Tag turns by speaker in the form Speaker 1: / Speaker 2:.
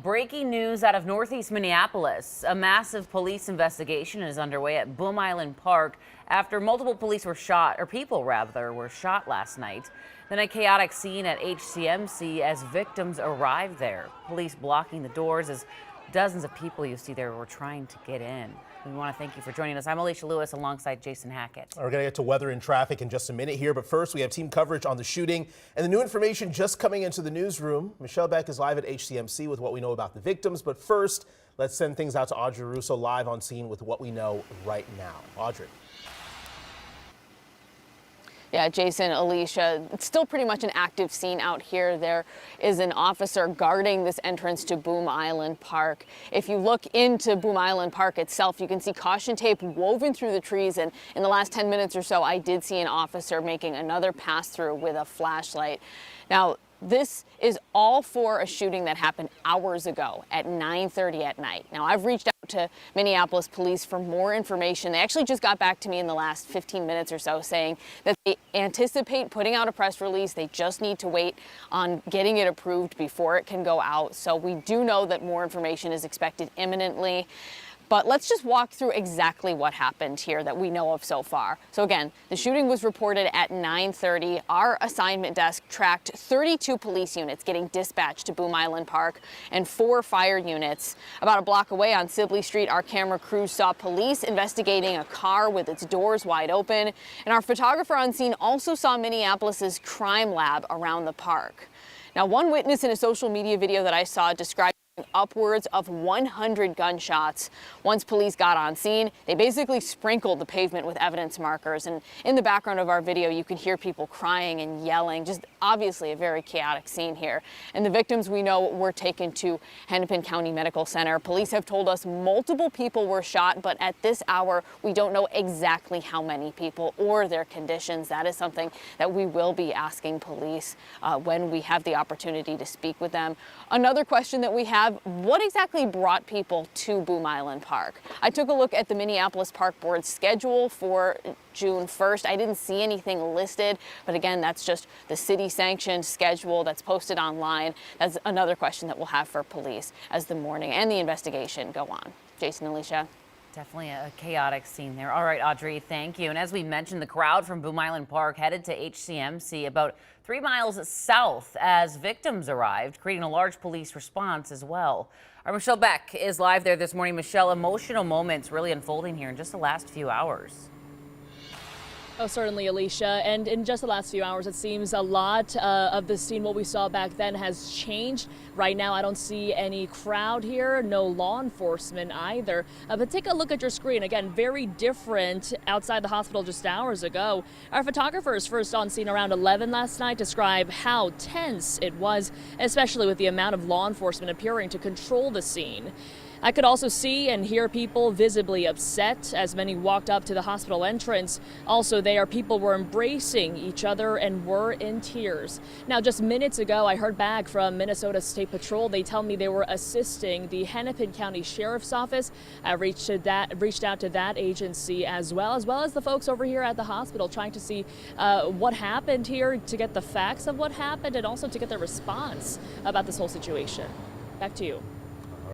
Speaker 1: Breaking news out of Northeast Minneapolis. A massive police investigation is underway at Boom Island Park after multiple people were shot last night. Then a chaotic scene at HCMC as victims arrived there. Police blocking the doors as dozens of people you see there were trying to get in. We want to thank you for joining us. I'm Alicia Lewis alongside Jason Hackett.
Speaker 2: We're going to get to weather and traffic in just a minute here, but first we have team coverage on the shooting and the new information just coming into the newsroom. Michelle Beck is live at HCMC with what we know about the victims, but first let's send things out to Audrey Russo live on scene with what we know right now. Audrey.
Speaker 3: Yeah, Jason, Alicia, it's still pretty much an active scene out here. There is an officer guarding this entrance to Boom Island Park. If you look into Boom Island Park itself, you can see caution tape woven through the trees. And in the last 10 minutes or so, I did see an officer making another pass through with a flashlight. Now, this is all for a shooting that happened hours ago at 9:30 at night. Now, I've reached out to Minneapolis police for more information. They actually just got back to me in the last 15 minutes or so saying that they anticipate putting out a press release. They just need to wait on getting it approved before it can go out. So we do know that more information is expected imminently. But let's just walk through exactly what happened here that we know of so far. So again, the shooting was reported at 9:30. Our assignment desk tracked 32 police units getting dispatched to Boom Island Park and 4 fire units. About a block away on Sibley Street, our camera crews saw police investigating a car with its doors wide open. And our photographer on scene also saw Minneapolis's crime lab around the park. Now, one witness in a social media video that I saw described upwards of 100 gunshots. Once police got on scene, they basically sprinkled the pavement with evidence markers. And in the background of our video, you can hear people crying and yelling. Just obviously a very chaotic scene here. And the victims we know were taken to Hennepin County Medical Center. Police have told us multiple people were shot, but at this hour, we don't know exactly how many people or their conditions. That is something that we will be asking police when we have the opportunity to speak with them. Another question that we have: what exactly brought people to Boom Island Park? I took a look at the Minneapolis Park Board's schedule for June 1st. I didn't see anything listed, but again, that's just the city-sanctioned schedule that's posted online. That's another question that we'll have for police as the morning and the investigation go on. Jason, Alicia.
Speaker 1: Definitely a chaotic scene there. All right, Audrey, thank you. And as we mentioned, the crowd from Boom Island Park headed to HCMC about 3 miles south as victims arrived, creating a large police response as well. Our Michelle Beck is live there this morning. Michelle, emotional moments really unfolding here in just the last few hours.
Speaker 4: Oh, certainly, Alicia. And in just the last few hours, it seems a lot of the scene, what we saw back then, has changed. Right now, I don't see any crowd here, no law enforcement either. But take a look at your screen. Again, very different outside the hospital just hours ago. Our photographers first on scene around 11 last night describe how tense it was, especially with the amount of law enforcement appearing to control the scene. I could also see and hear people visibly upset as many walked up to the hospital entrance. Also there, people were embracing each other and were in tears. Now, just minutes ago, I heard back from Minnesota State Patrol. They tell me they were assisting the Hennepin County Sheriff's Office. I reached out to that agency as well as the folks over here at the hospital, trying to see what happened here, to get the facts of what happened and also to get their response about this whole situation. Back to you.